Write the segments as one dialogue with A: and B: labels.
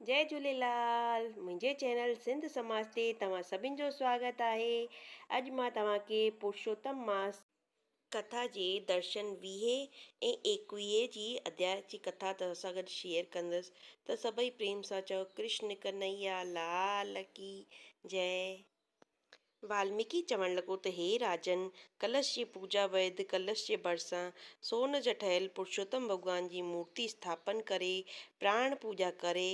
A: जय झूलेलाल। मुंहिंजे चैनल सिंध समाज ते तव्हां सभिनि जो स्वागत आहे। अॼु मां तव्हांखे पुरुषोत्तम मास कथा जे दर्शन 20 ऐं 21 जी अध्याय जी कथा तव्हां सां गॾु शेयर कंदसि। त सभई प्रेम सां चओ, कृष्ण कन्हैया लाल की जय। वाल्मीकि चवणु लॻो त हे राजन, कलश जी पूजा बैदि कलश जे भरिसां सोन जा ठहियल पुरुषोत्तम भॻवान जी मूर्ति स्थापन करे प्राण पूजा करे,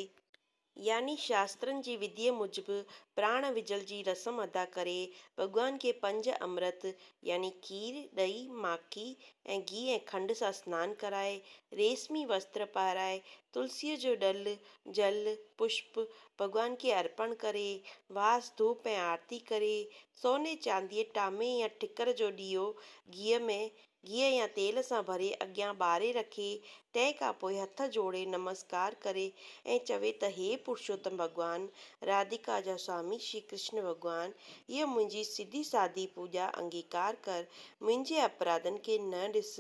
A: यानी शास्त्रनि जी विधीअ मूजिबि प्राण विजल जी रस्म अदा करे भॻवान खे 5 अमृत यानी खीर, ॾही, माखी ऐं घी ऐं खंड सां सनानु कराए, रेशमी वस्त्र पाराए, तुलसीअ जो ॾल, जल, पुष्प भॻवान खे अर्पण करे, वास धूप ऐं आरती करे, सोने चांदीअ टामे या ठिकर जो ॾीओ घीअ या तेल सां भरे अॻियां ॿारे रखे, तंहिंखां पोइ हथ जोड़े नमस्कार करे ऐं चवे त हे पुरुषोत्तम भॻवान, राधिका जा स्वामी श्री कृष्ण भॻवान, हीअ मुंहिंजी सिधी सादी पूॼा अंगीकार कर। मुंहिंजे अपराधनि खे न ॾिस।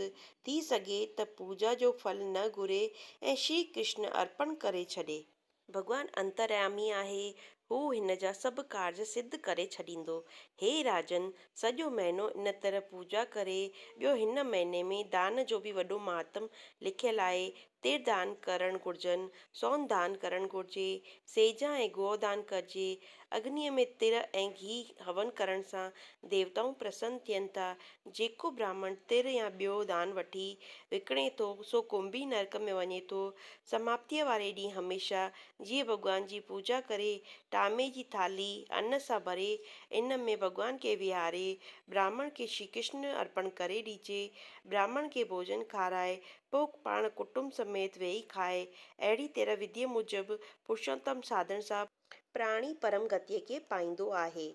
A: थी सघे त पूॼा जो फल न घुरे ऐं श्री कृष्ण अर्पण करे छॾे। भॻवान अंतर्यामी आहे, हू हिन जा सभु कार्ज सिद्ध करे छॾींदो। हे राजन, सॼो महीनो इन तरह पूॼा करे। ॿियो, हिन महीने में दान जो बि वॾो महात्म लिखियलु आहे। तिर दान करणु घुरिजनि, सोन दान करणु घुरिजे, सेजा ऐं गोदान करिजे। अग्नीअ में तिर ऐं घी हवन करण सां देवताऊं प्रसन्न थियनि था। जेको ब्राह्मण तिर या ॿियो दान वठी विकिणे थो, सो कुंभी नरक में वञे थो। समाप्तीअ वारे ॾींहुं हमेशह जीअं भॻवान जी पूॼा करे टामे जी थाली अन्न सां भरे इन में भॻवान खे विहारे ब्राह्मण खे श्री कृष्ण अर्पण करे ॾिजे। ब्राह्मण खे भोजन खाराए पोइ पाण कुटुंब समेत वेही खाए। अहिड़ी तरह विधीअ मूजिबि पुरुषोत्तम साधन सां प्राणी परम गतिअ खे पाईंदो आहे।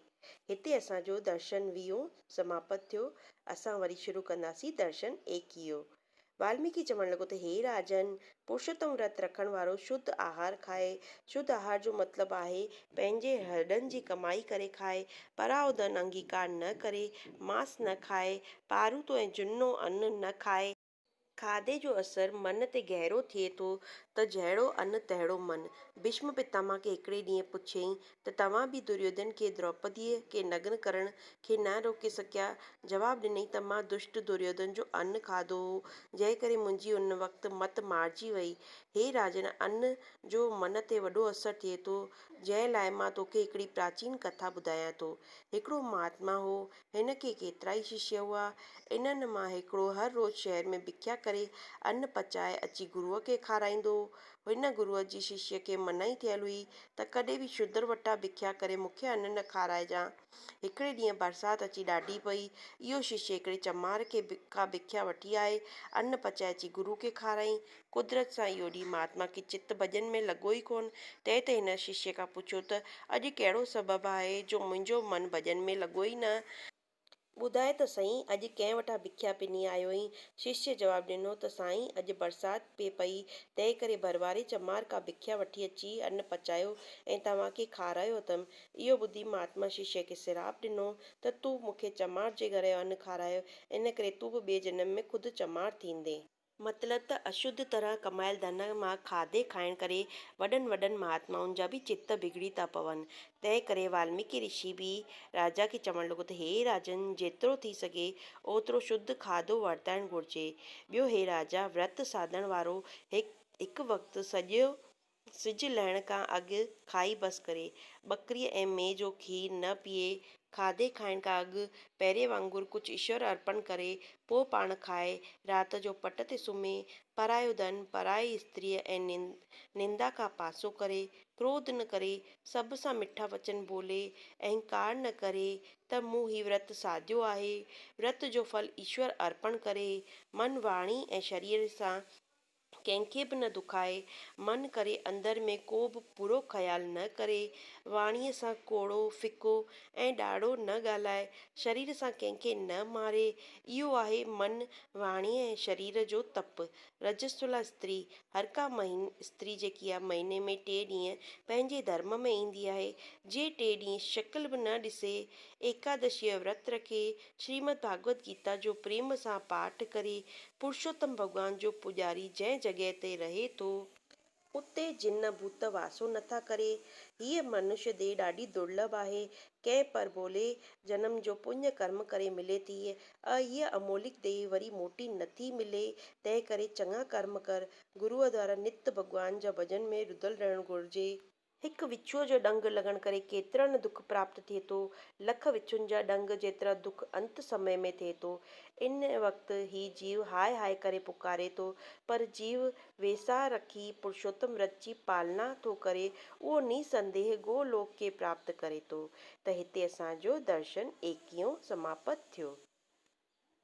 A: हिते असांजो दर्शन 20 समाप्त थियो। असां वरी शुरू कंदासीं दर्शन 21। वाल्मीकि चवणु लॻो त हे राजन, पुरुषोत्तम व्रत रखण वारो शुद्ध आहार खाए। शुद्ध आहार जो मतिलबु आहे पंहिंजे हॾनि जी कमाई करे खाए, पराओ धन अंगीकार न करे, मांस न खाए, पारूतो ऐं जुनो अन्न न खाए। खाधे जो असरु मन ते गहरो थिए थो त जहिड़ो अन्न तहिड़ो मन। भीष्म पितामह खे हिकिड़े ॾींहुं पुछियईं त तव्हां बि दुर्योधन खे द्रौपदीअ खे नग्न करण खे न रोके सघिया? जवाबु ॾिनई त मां दुष्ट दुर्योधन जो अन्न खाधो हो, जंहिं करे मुंहिंजी उन वक़्तु मत मारिजी वई। हे राजन, अन्न जो मन ते वॾो असरु थिए थो, जंहिं लाइ मां तोखे हिकिड़ी प्राचीन कथा ॿुधायां थो। हिकिड़ो महात्मा हो, हिन खे केतिरा ई शिष्य हुआ। इन्हनि मां हिकिड़ो हर रोज़ु शहर में भिख्या करे अन्न पचाए अची गुरूअ खे खाराईंदो हो। हिन गुरूअ जी शिष्य खे मनाई थियल हुई त कॾहिं बि शुद्र वटां भिख्या करे मूंखे अन्न न खाराइजांइ। हिकिड़े ॾींहुं बरसाति अची ॾाढी पई। इहो शिष्य हिकिड़े चमार खां भिख्या वठी आए, अन्न पचाए अची गुरू खे खाराईं। कुदरत सां इहो ॾींहुं महात्मा खे चित भॼन में लॻो ई कोन। तंहिं ते हिन शिष्य खां पुछियो त अॼु कहिड़ो सबबु आहे जो मुंहिंजो मन भॼन में लॻो ई न? ॿुधाए त सही, अॼु कंहिं वटां भिख्या पिनी आयो आहीं? शिष्य जवाबु ॾिनो त साईं, अॼु बरसाति पिए पई, तंहिं करे भरवारे चमार खां भिख्या वठी अची अन्न पचायो ऐं तव्हांखे खारायो अथमि। इहो ॿुधी महात्मा शिष्य खे सिराप ॾिनो त तूं मूंखे चमार जे घर जो अन्न खारायो, इन करे तूं बि ॿिए जनम में ख़ुदि चमार थींदे। मतिलबु त अशुद्ध तरह कमायल धन मां खाधे खाइण करे वॾनि वॾनि महात्माउनि जा बि चित्त बिगड़ी था पवनि। तंहिं करे वाल्मीकि ऋषि बि राजा खे चवणु लॻो त हे राजन, जेतिरो थी सघे ओतिरो शुद्ध खाधो वरिताइणु घुरिजे। ॿियो, हे राजा, व्रत साधण वारो हिकु वक़्तु सॼो सिॼु लहण खां अॻु खाई बसि करे, ॿकरीअ ऐं मेह जो खीर न पीए, खाधे खाइण खां अॻु पहिरें वांगुरु कुझु ईश्वर अर्पण करे पोइ पाण खाए, राति जो पट ते सुम्हे, परायो धन, पराई स्त्रीअ ऐं निंदा खां पासो करे, क्रोध न करे, सभ सां मिठा वचन ॿोले, अहंकार न करे त मूं ही व्रत साधियो आहे। व्रत जो फल ईश्वर अर्पण करे, मन, वाणी ऐं शरीर सां कंहिंखे बि न दुखाए, मन करे अंदर में को बि बुरो ख़्यालु न करे, वाणीअ सां कोड़ो फिको ऐं ॾाढो न ॻाल्हाए, शरीर सां कंहिंखे न मारे। इहो आहे मन, वाणी ऐं शरीर जो तप। रजस्वला स्त्री, हर का स्त्री जेकी आहे महीने में 3 ॾींहं पंहिंजे धर्म में ईंदी आहे। जे 3 ॾींहं शिकिल बि न ॾिसे, एकादशीअ जो व्रत रखे, श्रीमद भागवत गीता जो प्रेम सां पाठ करे, पुरुषोत्तम भॻवान जो पुॼारी जंहिं जॻह ते रहे थो उते जिन भूत वासो नथा करे। हीअ मनुष्य देह ॾाढी दुर्लभ आहे। कंहिं पर बोले जन्म जो पुण्य कर्म करे मिले थी। हीअ अमोलिक देह वरी मोटी नथी मिले। तंहिं करे चङा कर्म कर। गुरूअ द्वारा नित भॻवान जा भॼन में रुधल रहणु घुरिजे। हिकु विछुअ जो ॾंग लॻण करे केतिरा न दुख प्राप्त थिए थो। लख विछुनि जा ॾंग जेतिरा दुख अंत समय में थिए थो। इन वक़्तु ही जीव हाय हाय करे पुकारे थो, पर जीव वेसा रखी पुरुषोत्तम व्रत जी पालना थो करे, उहो निसंदेह गोलोक खे प्राप्त करे थो। त हिते असांजो दर्शन 21 समाप्त थियो।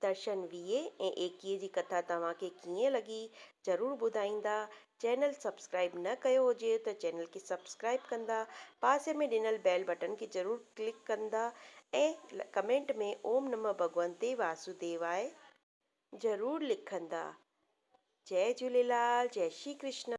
A: दर्शन 20 ऐं 21 जी कथा तव्हांखे कीअं लॻी ज़रूरु ॿुधाईंदा। चैनल सब्सक्राइब न कयो हुजे त चैनल खे सब्सक्राइब कंदा, पासे में ॾिनल बेल बटन खे ज़रूरु क्लिक कंदा ऐं कमेंट में ओम नमः भगवंते वासुदेवाय ज़रूरु लिखंदा। जय झूलेलाल, जय श्री कृष्ण।